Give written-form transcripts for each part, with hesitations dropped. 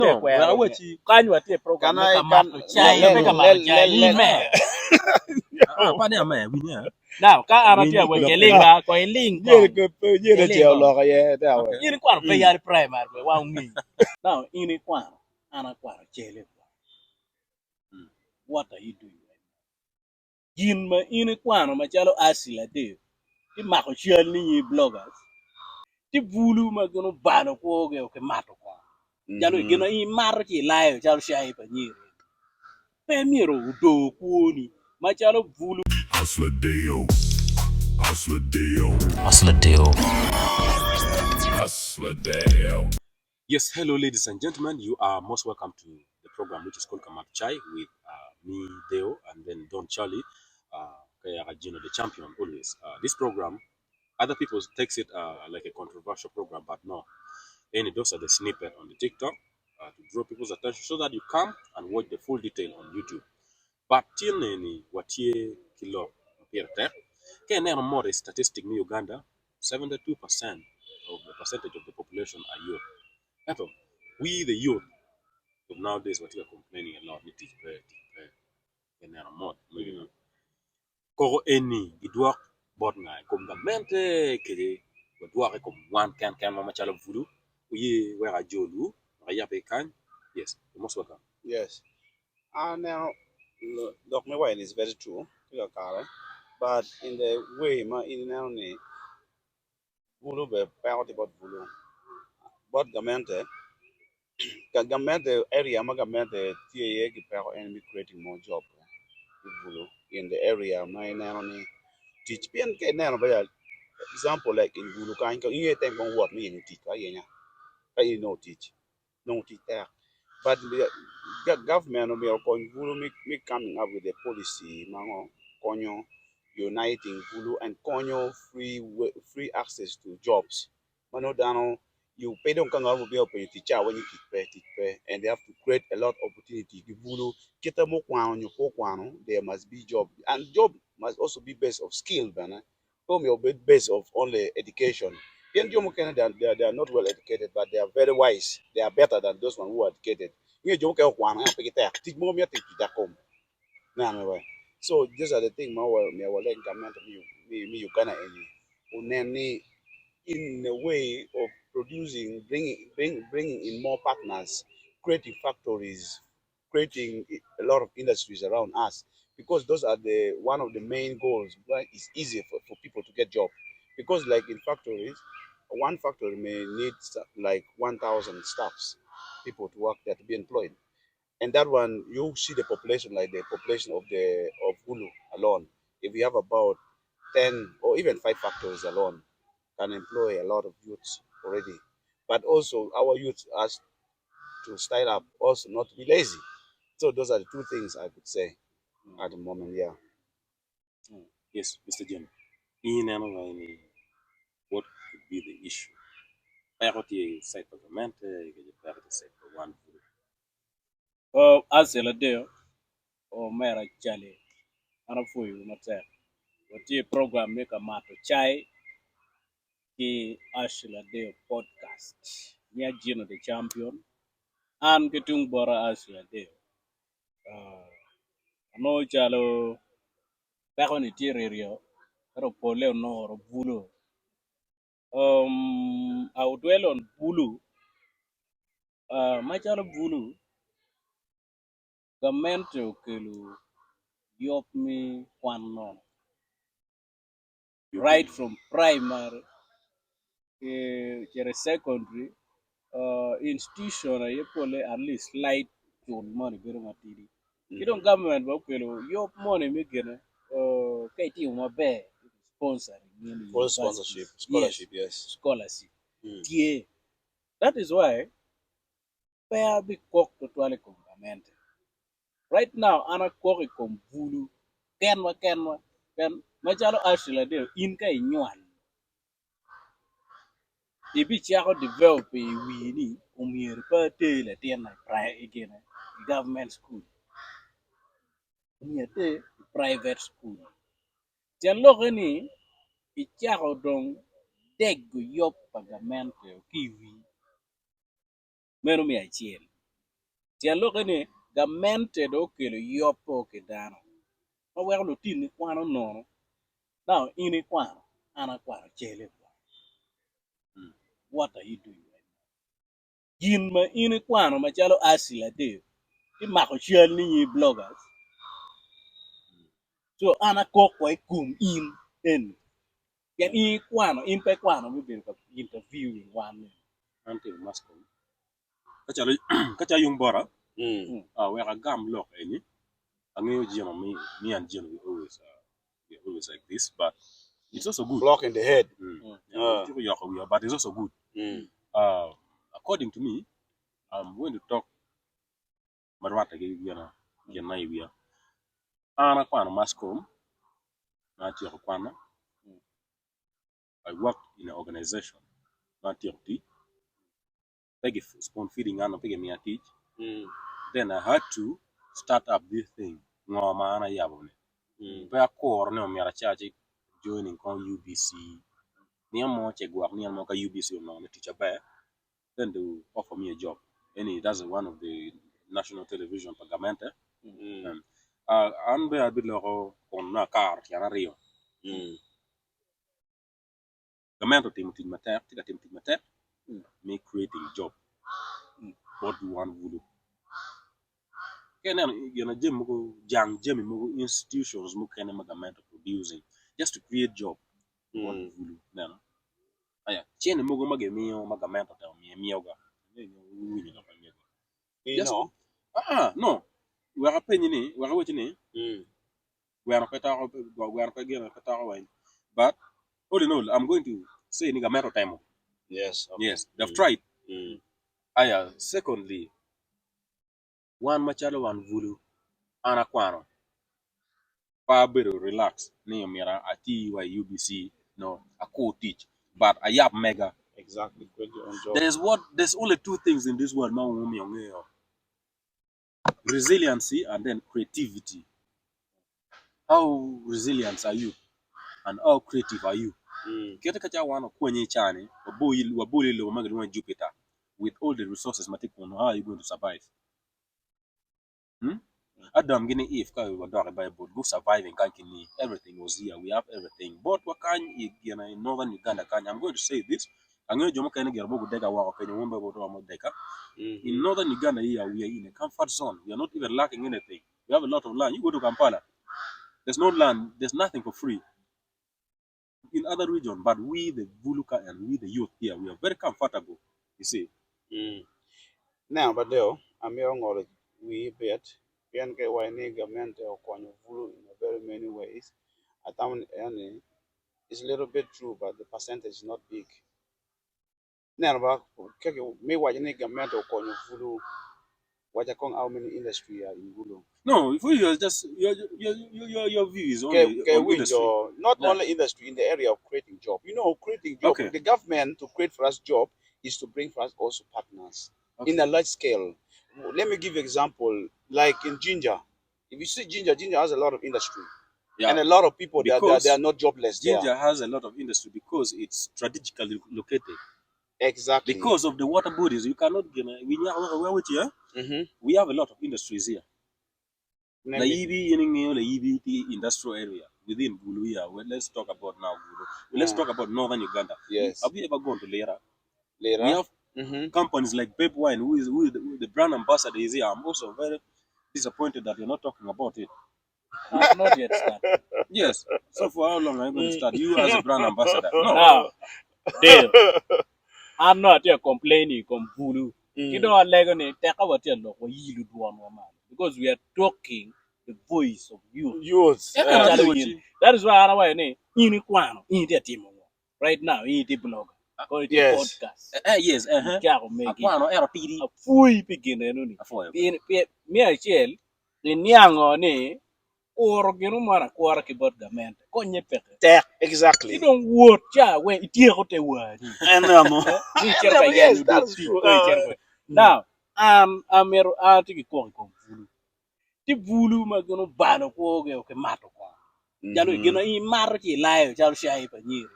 No, kwero wachi. kanyo atie program Can I ka mato chai let ka mato chai let in me Pani ame winya. now ka anatia Win- go no, keling ba ko link Ye ko ko ye de che lo ka ye ta we. in kwar pe yar primary we wa ngi now in kwar ana kwar chele what are you doing right now? Yin ma in kwar ma chalo asila de ti mako chiel ni bloggers ti bulu ma gono bano ko ge ke mato ko jalo gino i mar ki layo jalo shai pa nyiri pe miro do kuoni ma chalo bulu Hustler Deo. Hustler Deo. Hustler Deo. Hustler Deo. Yes, hello, ladies and gentlemen. You are most welcome to the program which is called Kamat Chai with me, Deo, and then Don Charlie, Kaya Gino, the champion, always. This program, other people takes it like a controversial program, but no. Any those are the snippet on the TikTok to draw people's attention so that you come and watch the full detail on YouTube. But till ni watie kilo mpira can never more the statistic in Uganda, 72% of the percentage of the population are youth. Eto, we the youth of nowadays what we are complaining a lot, it is very can never more. Koko eni gidwak bot ngai kom gamente kede gidwak kom one can mama chala vulu uye wera jolu yape kan. Yes, you're most welcome. Yes. Now look my way is very true. But in the way ma in now ni bulu be power about bulu. But gamente area ma gamente tie ki power and be creating more job bulu in the area ma now ni teach bien ke now ba example like in bulu kan ko you think on what me in teach ka yenya ka you know teach no teach there. But the government will be coming up with a policy, mango, konyo, uniting Gulu and konyo free access to jobs. Mano dano, you pay them kanga will be open teacher when you teach pay, and they have to create a lot of opportunity. Gulu, kita mo kwano, there must be job, and job must also be based of skill, bana. Home your based of only education. Young Jomo Canada, they are not well educated, but they are very wise. They are better than those one who are educated. You Jomo Canada, teach more me teach that home. Nah, no way. So these are the things my like government me you can any in a way of producing, bringing in more partners, creating factories, creating a lot of industries around us, because those are the one of the main goals. Why it's easy for people to get job, because like in factories, one factory may need like 1,000 staffs, people to work there to be employed, and that one you see the population like the population of the of Hulu alone. If we have about 10 or even 5 factories alone, can employ a lot of youths already. But also our youth has to style up, also not to be lazy. So those are the two things I could say at the moment. Yeah. Yes, Mr. Jim. In and any what could be the issue? Parity side government, parity side for one. asila de o mera chale ana fuyu mate wati program ka mato chai ki asila de podcast nya Gino the champion an kitung bora asila de no chalo pero ni tirerio pero pole no ro bulu I would dwell on bulu machalo bulu gamento kelu yop me kwan non right from primary secondary institution ye pole at least light chul money biro matidi kidon government ba kelo yop money me gene kai ti mo be sponsor ni Full sponsorship, scholarship, yes. scholarship tie that is why pair be cock to twale government right now ana cock kom bulu kenwa ken machalo ashila de in kai nywan ibi chako develop wini umier pa tele tien na again government school umier te private school tian loke ni ichako dong deg yop pagamente kiwi meno mi achiel Tielo kene gamente do kelo yopo ke dano. Ma wek lo tin ni kwano nono. Now ini kwano, ana kwano chele kwano. What are you doing right now? Yin ma ini kwano machalo asila de. Ti mako chiel ni bloggers. So ana kokwa kum in en. Ken i kwano, in pe kwano mi bin ka interviewing one. Until Moscow. Kacha yung bora. Mm. We are gam lock any. Me and Jim we always like this, but it's also good. Block in the head. Yeah, but it's also good. Mm. According to me, I'm going to talk Marwata Yanaiwia. Ana Kwana Mascom, not your Kwana. I worked in an organization, not your tea. Peggy spoon feeding and peggy me a teach. Mm. Then I had to start up this thing. No man, I have on it. Where core no mere charge joining con UBC. Near more check work near Moka UBC on the teacher bear. Then they offer me a job. And that's one of the national television Pagamenta. And be a bit low on a car, Kianario. Gamento team matter, take a team matter, make creating job. What do you want to do? Jim Mugo, Jang, Jimmy Mugo institutions, Mukane Magamento producing just to create job. What do you do? Aya, Chen Mugo Magamio, Magamento tell me, Mioga. You know? No. We are penny, we are waiting. We are a but all in all, I'm going to say Nigamero time. Yes. Okay. Yes, they've tried. Aya, secondly, one Machado and Vulu, Anaquano. Better relax. Neomira, ati UBC, no, a co-teach. But I have mega. Exactly. Create your own job. There's only two things in this world, resiliency and then creativity. How resilient are you? And how creative are you? Kete kacha wana kwenye chane, wabuli lo magari Jupiter with all the resources matiko, how are you going to survive? Adam gini if ka wadare Bible go surviving kankini, everything was here. We have everything. But wakan in northern Uganda I'm going to say this. I'm going to jomoka gerbo deka wa kwenye wombe boto deka. In northern Uganda here we are in a comfort zone. We are not even lacking anything. We have a lot of land. You go to Kampala. There's no land, there's nothing for free. In other regions, but we the Buluka and we the youth here, we are very comfortable. You see. Now, but though, I'm young or we bet, PNK Wani government or Vulu in a very many ways. I found it's a little bit true, but the percentage is not big. Now, about me, why you government or Vulu, what I call how many industry are in Vulu? No, if you just your views on industry. Not only industry in the area of creating job. You know, creating job. Okay. The government to create for us job is to bring for us also partners in a large scale. Let me give you example. Like in Ginger, if you see Ginger has a lot of industry, and a lot of people they are not jobless. Ginger has a lot of industry because it's strategically located. Exactly. Because of the water bodies, you cannot get. We have a lot of industries here. The EB industrial area within Buluya. Well, let's talk about now Bulu. Let's talk about northern Uganda. Yes. Have you ever gone to Lera? Lera. We have companies like Babe Wine, who is the brand ambassador is here. I'm also very disappointed that you're not talking about it. I've not yet started. Yes. So for how long are you going to start? You as a brand ambassador? No. Now, Dale, I'm not here complaining on Bulu. You know what, because we are talking the voice of youth. That is why I know right now in the blog. Yes. Podcast. Yes. Me I tell the Niango ne or Genumara Quarki but the man. Exactly. You don't word when it hear the word. Yes, that's true. Now, I'm a ti Vulu magono bano ko ke mato ko. Jalo gina I maro ki layo jalo shai pa nyire.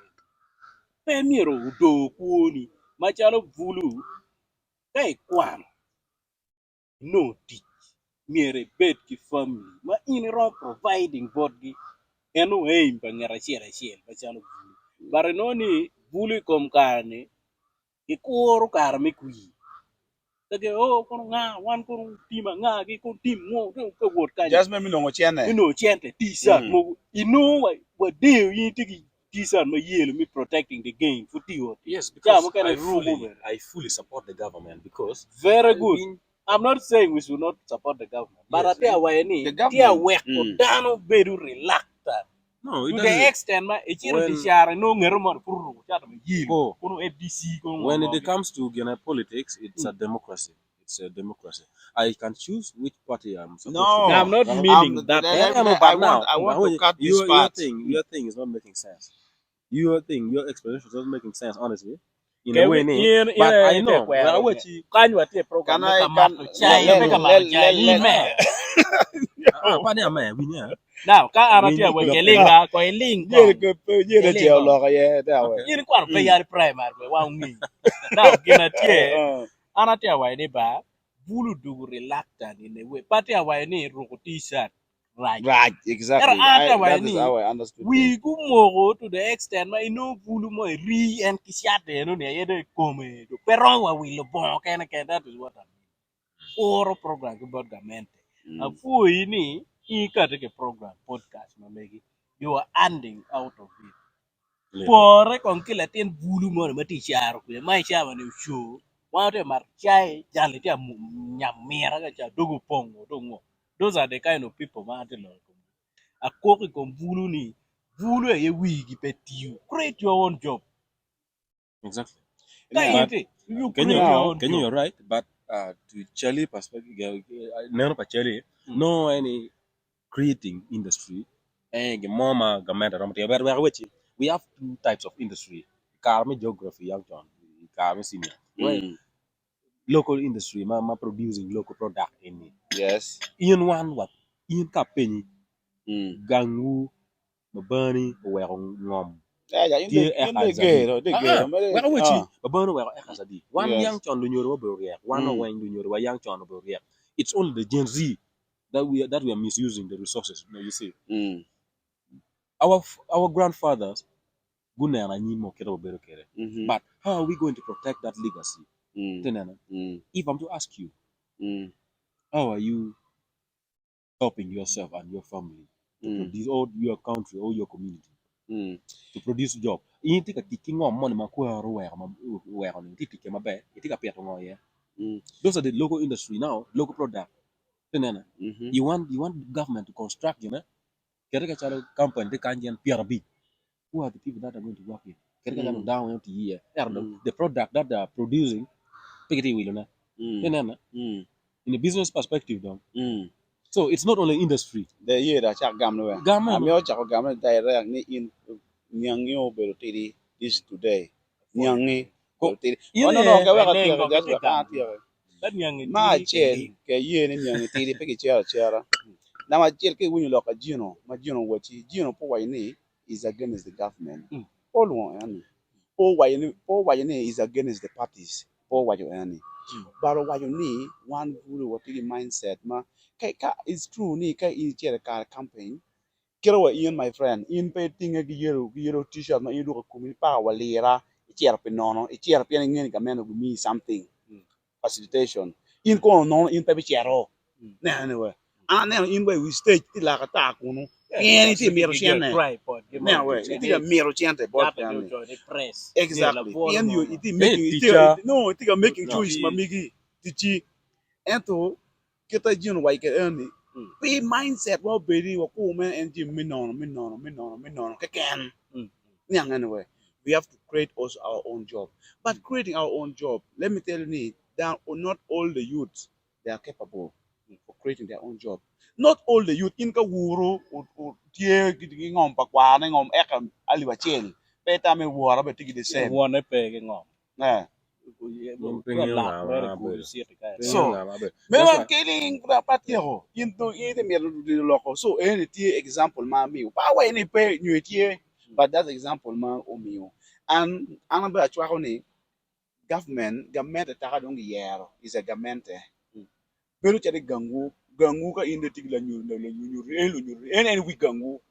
Pe miro do kuoni ma jalo Vulu kai kwano. no teach mere bet ki family ma in ro providing board gi eno aim pa ngara chiel pa chalo bare no ni buli kom karne ki koro kar me kui tage kono nga wan kono tima nga gi kono tim mo ko wot ka Just me no chene. no chente t-shirt mo what deal you tiki t-shirt ma yelo me protecting the game for tiwo Yes, yeah because mo kana rule I fully support the government because very I've good. been- I'm not saying we should not support the government, but Yes, I tell you ni the tia government, work odano bedu reluctant no, it to the doesn't. extent ma ichiro When di share no ngero mo puru chata me yelo oh, kono FDC kono when ngombe. it comes to Ghana politics, it's a democracy. It's a democracy. I can choose which party I'm supposed to Now, I'm go. not meaning that. Yeah, no, I but want now, I want but to cut this your part. your thing is not making sense. Your thing, your explanation is not making sense, honestly. In a Okay, way, but I know. Well, what you Kanyu ate program Can me I kama can to let chai let me kama let to chai let, ni let me. Padi man, we know. Now ka We aratia need we to kelinga ko eling yeah ko. the jail log yeah that way. Yin kwar pe yar primary we wa ngi. Now gina tie anatia wa ni ba bulu du reluctant in a way. Pati wa ni ruku t-shirt right. Right, Era exactly. ata wa That is ni how I understood. we go more to the extent ma ino bulu mo re and kisiate no ne yede come do perong wa we lo bon ken that is what I mean. Oro program about government. Afu ini ika take program podcast mamegi. You are ending out of it. Pore kon kila ten bulu mo ma ti char ku mai cha ma ne show. Wa te mar chai jale ti nyamera ga cha dogo pongo dongo. Those are the kind of people ma te lo. Akoki kon bulu ni bulu e wigi petiu. Create your own job. Exactly. Yeah. Kayite you Can create you? your own Can job. you're right, but to Charlie perspective, no, but Charlie, no any creating industry. And mama gamanda ramati. We have two types of industry. Karma geography, young John. Karma senior. Well, local industry, ma producing local product in it. Yes. In one what? In kapeni, gangu, mabani, ngom. Yeah, in the gate, the Where which mabani where ekazadi. One yes. young John Lunyoro Boria, one of when Lunyoro, young John Boria. It's only the Gen Z that we are misusing the resources. You see, our grandfathers, Guna and Animo Kero Bero Kere. But how are we going to protect that legacy? Tenena, if I'm to ask you, how are you helping yourself and your family to produce all your country or your community to produce job? You think a kicking on money, where on it, you think a pet on. Those are the local industry now, local product. Tenena, you want government to construct, Kereka Chalo company, they can't get PRB. Who are the people that are going to work here? Kereka down empty year. The product that they are producing, pick it will in a business perspective, though. So it's not only industry. The year that chak gam no. Government, I'm your chak gam direct ni in nyangyo berotiri is today. Nyangi berotiri. Oh no, kawa katia just wa katia. Ma chel ke ye ni nyangi tiri pe ke chera. Na ma chel ke wuni loka jino, ma jino wachi jino po wa ni is against the government. All one yani. Po wa ni is against the parties. Po wa yani. But what you need, one really what the mindset ma it's true ni ka in chair car campaign. Kero wa Ian my friend, in pay thing a yellow t-shirt ma you look kumi pa wa lera, chair penono, a chair penning in command of me something. Facilitation. In ko no in pay chair. Anyway. And then in way we stage till like attack no. Anything mirror channel. Now way, it is a mirror channel board. Exactly. And you it is making choice ma migi tichi ento kita jin wa ke ani we mindset wa beri wa ko men and jim me no ken nyang anyway we have to create also our own job but creating our own job let me tell you that not all the youths they are capable for creating their own job not all the youth in ka wuro o tie gidi ngom pa kwa na ngom ek ali wa chen pe ta me wora be tigi the same One pe ngom. eh so me wa killing patio into the middle loco so any example ma mi pa wa ni pe new tie but that example ma o mi and ba chwa ko ni government ta ka dong yer is a government Melu chade gangu ka inde tigla nyur en wi gangu.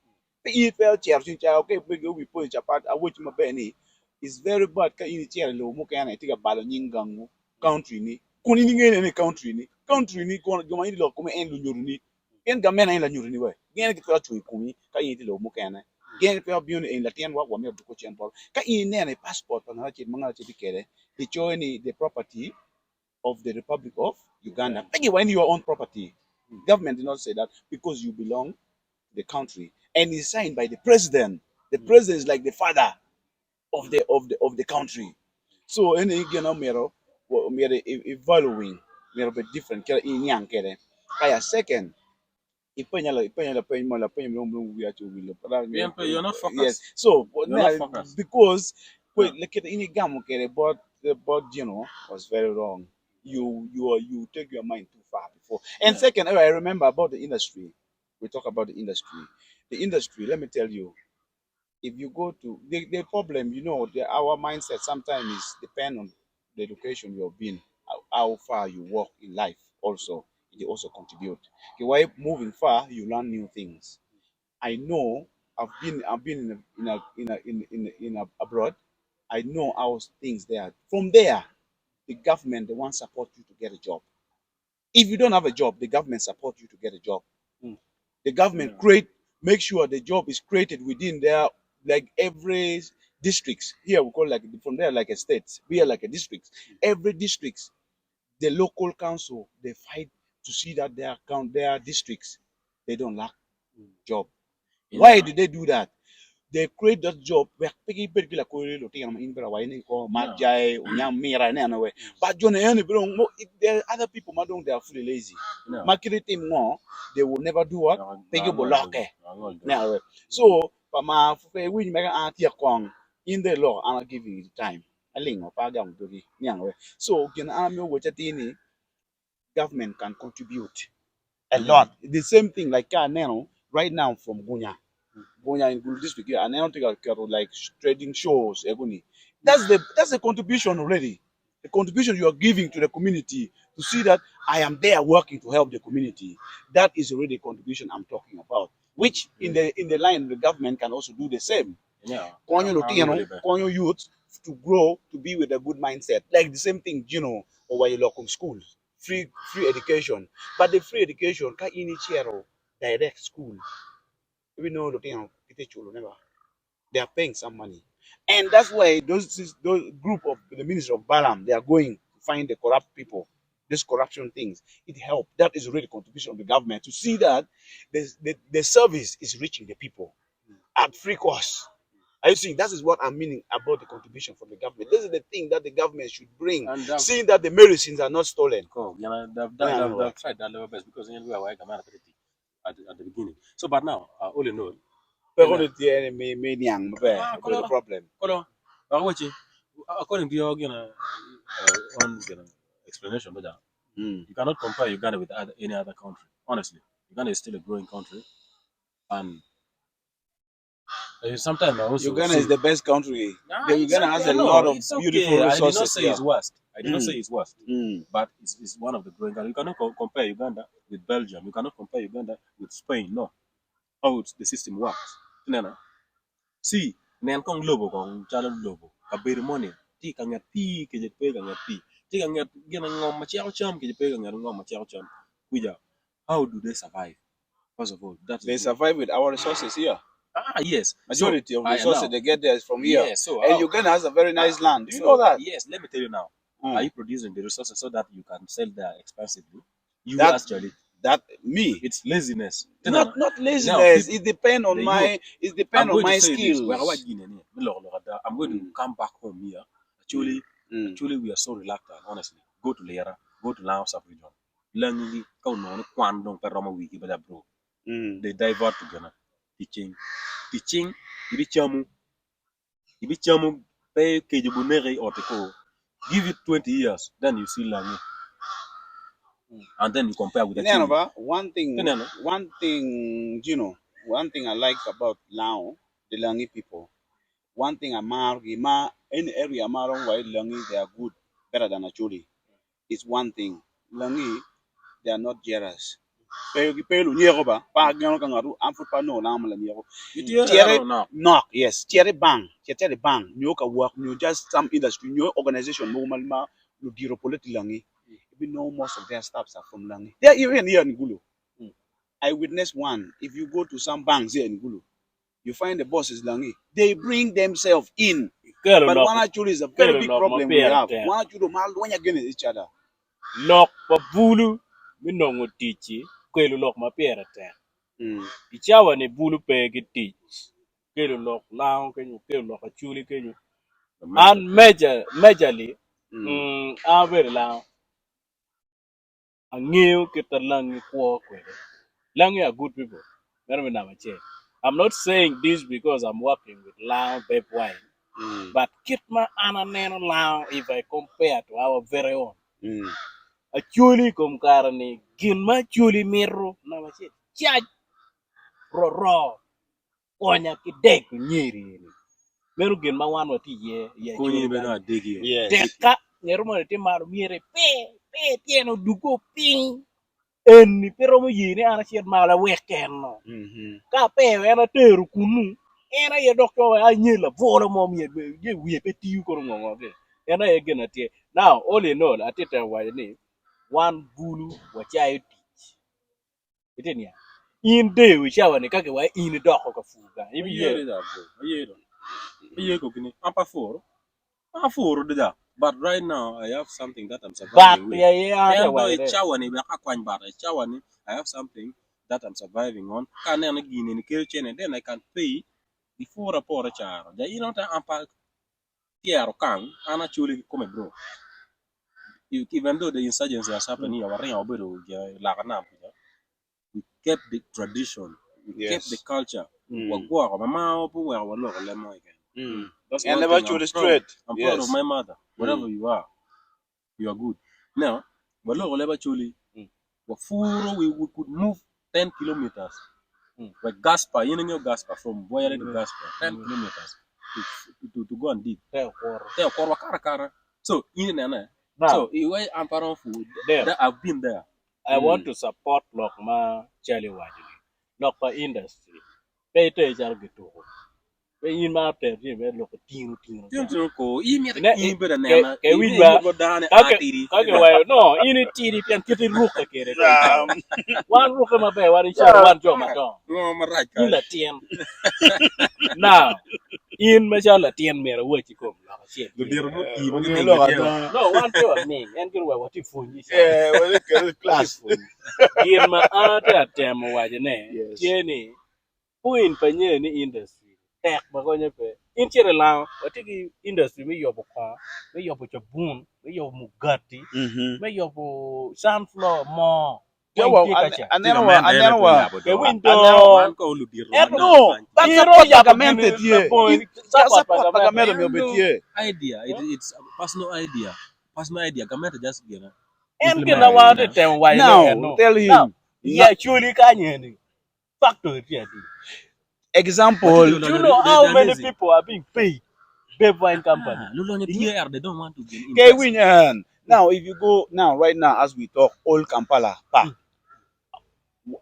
Ka I fel chair chin cha okay big we put chapat a which ma beni is very bad ka ini chair lo mo ka na tiga balo nyin gangu country ni. Kuni ni ngene ni country ni ko joma ini lo kuma en lu nyur ni. En ga mena en la nyur ni we. Gen ki fa chui kumi ka ini lo mo ka na. Gen fa biun en la tien wa me ko chen pol. Ka ini ne passport pa na chi manga chi dikere. The join the property of the Republic of Uganda. Make it when your own property. Government did not say that because you belong to the country, and it's signed by the president. The president is like the father of the country. So any mero evaluating mero be different kaya inyang kere. Kaya second, ipenya la we actually will. PNP, you're not Yes. focused. So You're not focused. because Yeah. look at any gamu kere, but the was very wrong. You take your mind too far before. And Yeah. second, I remember about the industry. We talk about the industry. The industry, let me tell you, if you go to the problem, our mindset sometimes is depend on the education you've been, how far you walk in life also. It also contribute. Okay, while moving far, you learn new things. I know I've been in abroad. I know how things there. From there, the government the one support you to get a job. If you don't have a job, the government support you to get a job. Mm. The government Yeah. make sure the job is created within their like every districts. Here we call like from there like a state. We are like a district. Every districts, the local council they fight to see that their districts they don't lack job. Why Yeah. do they do that? They create that job where pigi pigi la kore lo tinga in bra wai ni ko majai unyam mira ne anawe. But John any bro there are other people madong they are fully lazy. No. Marketing more they will never do what pigi boloke. No. Now so pama fufe win mega anti kong in the law and I'll give you the time. A ling of pagam dogi nyangwe. So can army which at any government can contribute a lot. The same thing like now right now from Bunya in Gulu district here, and I don't think I care like trading shows, Ebony. That's the contribution already. The contribution you are giving to the community to see that I am there working to help the community. That is already a contribution I'm talking about. Which in the line the government can also do the same. Yeah. Konyo youth to grow to be with a good mindset. Like the same thing, or while you local schools. Free education. But the free education can initiate direct school. We know they are paying some money, and that's why those group of the minister of Balaam they are going to find the corrupt people, these corruption things. It helps. That is really contribution of the government to see that the service is reaching the people at free cost. Are you seeing? That is what I'm meaning about the contribution from the government. This is the thing that the government should bring, And seeing that the medicines are not stolen. they've tried that level best because we are working at the beginning. So, but now, all in all, The problem. Kolo, according to your own explanation, brother, you cannot compare Uganda with any other country. Honestly, Uganda is still a growing country, and sometimes I also Uganda see, is the best country. Uganda has a no, lot of it's okay. beautiful I did not resources say here. it's worst. I did not Mm. say it's worst, Mm. but it's one of the growing countries. You cannot compare Uganda with Belgium. You cannot compare Uganda with Spain. No, how the system works. No, no. See, nen kong lobo kong chalo lobo. Kabir money. Ti kangat pi ke je pe kangat pi. Ti kangat gina ngom ma chiao cham ke je pe kangat ngom ma chiao cham. Kuya, how do they survive? First of all, that is They good. survive with our resources here. Yes. Majority of I resources now. they get there is from here. Yes. So And how? Uganda has a very nice land. Do you So, know that? yes. Let me tell you now. Mm. Are you producing the resources so that you can sell there expensively? You That- actually, That me. it's laziness. Not Now, laziness. people, It depends on the my I'm going to my say this. Where skills. I'm going to come back home here. Actually, Mm. actually, we are so reluctant. Honestly, go to Lera, go to Lao sub region. Langi kau no kwandong peroma wiki bada bro. Mm. They divert to Ghana. Teaching. Ibi chamu pay kejibunere oteko. Give it 20 years, then you see Langi, and then you compare with the Chile. One thing, one thing I like about Lao, the Langi people. One thing any area Marong why Langi they are good, better than Acholi. It's one thing. Langi, they are not jealous. Pelu nyego ba pa ngano kangaru amfut pa no na mala nyego. Tiere knock yes tiere bang nyo ka work nyo just some industry nyo organization mo malma no diro politi langi. We know most of their staffs are from Langi. They are even here in Gulu. I witnessed one. If you go to some banks here in Gulu, you find the bosses Langi. They bring themselves in. But one actually is a very big problem we have. One actually when you against each other. Lock pa bulu minongo tichi kwelu lock ma pera te. Ichawa ni bulu pe giti. Kwelu lock lao kenyu kwelu lock achuli kenyu. And majorly very long. A new kita langi kwa kwele. Langi are good people. I'm not saying this because I'm working with Lao Beb Wine. But Kitma Ananeno Lao if I compare to our very own. A chuli kumkarani, ginma chuli miro, namache, chaj, ro, konya kidek nyiri. Meru ginma wan wati ye, Kuni bena digi. Deka, neruma te maru mire, pe, tieno dugo ping. Eni pero mo yini ana chiet mala wekeno. Ka pe ena teru kunu. Ena ye doctor a nyela vola mom ye we pe tiu ko ngongo ge. Ena ye gena tie. Now all in all atita wa ni one bulu wa chai teach. Itenia. In day we shawa ni kake wa in doko ka fuga. Ibi ye da bro. Ye ko kini ampa for. For da. But right now, I have something that I'm surviving with. I have something that I'm surviving on. Then I can pay before a poor child. You know that I'm actually come bro. Even though the insurgency has happened here, we kept the tradition, we kept the culture. That's and never choose straight. I'm proud of my mother. Whatever you are good. Now, we could move 10 kilometers. Like Gaspar, you know Gaspar from Boyare to Gaspar, 10 kilometers to go and dig. So, so I'm part of food. I've been there. I want to support Lokma Charlie Wajili. Lokma industry. Pay to Jargito. In my look at Tino. No, in it, and get it look again. One look at my bed, one job, my dog. In the tin. Now, in Majala Tien Mera, what you come. No, one to me, and go what you fool. Yeah, well, class. In my other term, why the name, Jenny, who in Panyani industry. Bagonya pe intere lao watiki industry me yobo kwa me yobo chabun me yobo mugati me yobo sunflower mo anero idea it's personal idea government just get and get want to tell why now tell him yeah chuli kanyeni factory example, you know how many people are being paid? Beb Wine Company. They don't want to get now, if you go now, right now, as we talk, old Kampala,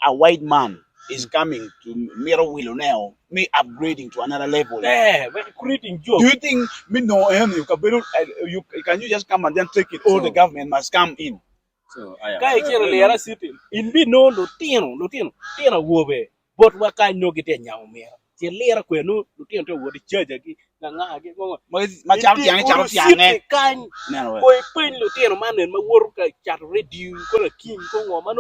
a white man is coming to Mero Willow now, me upgrading to another level. Yeah, we're creating jobs. Do you think me know him? Can you just come and then take it? All the government must come in. So I am city. In be no Lutino, Wobe. But what kind no get in young man? The later when no Lutino would judge again. My champion, kind. Boy, pin Lutino man and my work chat reduce, call a king, go on, man,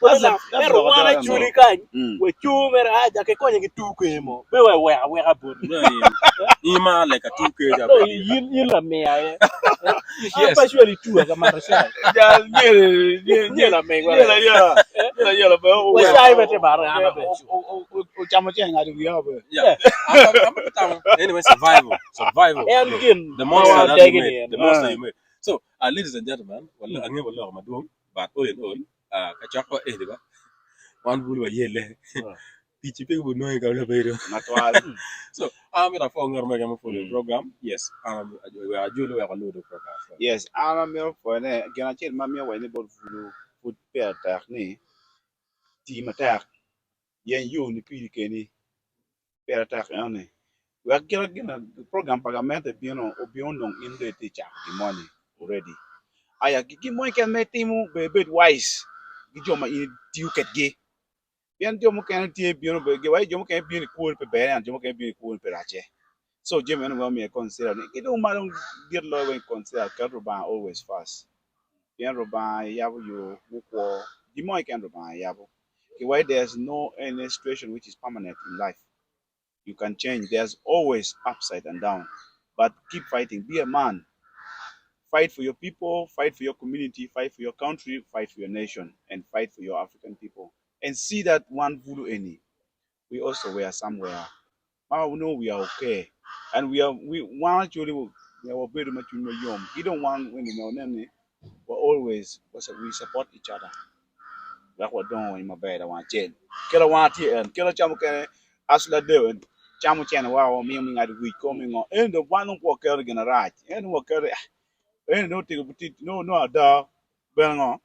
be one actually kind. With you, where I can call you 2 where I put Ima like a 2K. No, you love me. Yes, actually, 2 as a matter of fact. Anyway, survival. And again, the monster that you made. The monster you made. So, ladies and gentlemen, but all in all, Kachako Ediba, one bulu yele. teach people knowing how to play. natural So I'm gonna phone your mega for the program. Yes, we are doing a load of program. yes ana mi for ne gana chen ma mi wa ne bol fulu put per tak ni ti ma tak yen yo ni pi ke ni per tak ane we are gonna program pagamento piano obiono in the teacher the money already aya ki mo ken metimu be bit wise gi joma in tiu ket ge bien jomo ken tie piano be ge wai jomo ken bien ko pe be an jomo ken bien ko pe rache so jim en wa mi consider ni kido ma don dir lo we consider ka ruba always fast bien ruba yabu yo ko di mo ken ruba yabu ki why there's no any situation which is permanent in life. You can change. There's always upside and down. But keep fighting. Be a man. Fight for your people, fight for your community, fight for your country, fight for your nation, and fight for your African people. And see that one voodoo any. We also were somewhere. Now we know we are okay. And we want actually we are very much in the young. You don't want when you know name, but always we support each other. That's what don't in my bed I want change. Kila want here and kila chamu kene asla do chamu chen wa mi mi ngadi wi ko mi ngo en do wanu ko kere gena right en wo kere en no te buti no ada ben ngo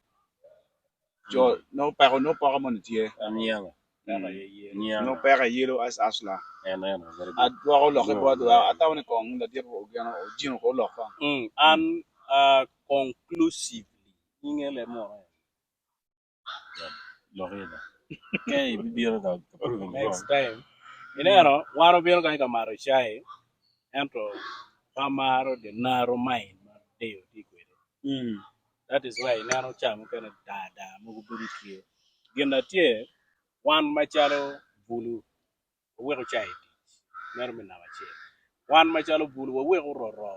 jo no pa mo tie Nyanga. no pa yelo as asla And very ad good. wa lo ke bo do ata woni ko nda dir ko gena o jino ko lo fa And conclusively, ingele mo. Lorena. Okay, we be able to prove it Next wrong. time, wano bino kani kamaro chai, ento pamaro the narrow mind, deo tikwede. That is why nano chamo kana dada mugu buru tie. Genda tie, wan machalo bulu, weko chai ti. Nero mina wache. Wan machalo bulu, weko roro.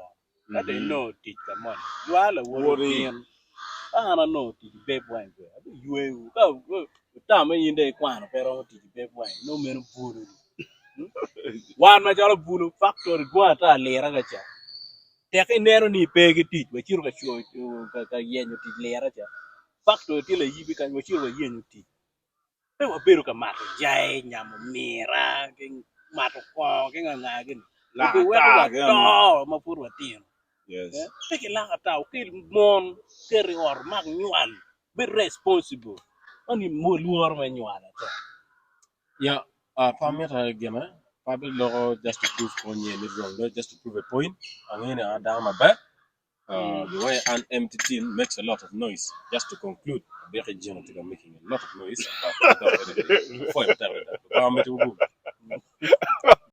That they know teach the money. You all a worry. Ana no ti beb wine go. You go tama yinde kwana pero ti beb wine. No men bulu. Wan ma jalo bulu factory gwa ta lera ga cha. Teke nero ni pegi ti ba chiru ga chuo ka yenyo ti lera cha. Factory ti le yibi kan ba chiru ga yenyo ti. Pe wa beru ka mato jai nyamo mira ke mato ko ke nga gin. La Ku wedo ta wa gena to ma pur wa tin. yes Take a long time, kill mon, carry or mag nyuan, be responsible. Only more lure when you are. Yeah, Pamela again, probably logo just to prove on you wrong, just to prove a point. I'm going to down my back. The way an empty tin makes a lot of noise. Just to conclude, very genetic making a lot of noise. But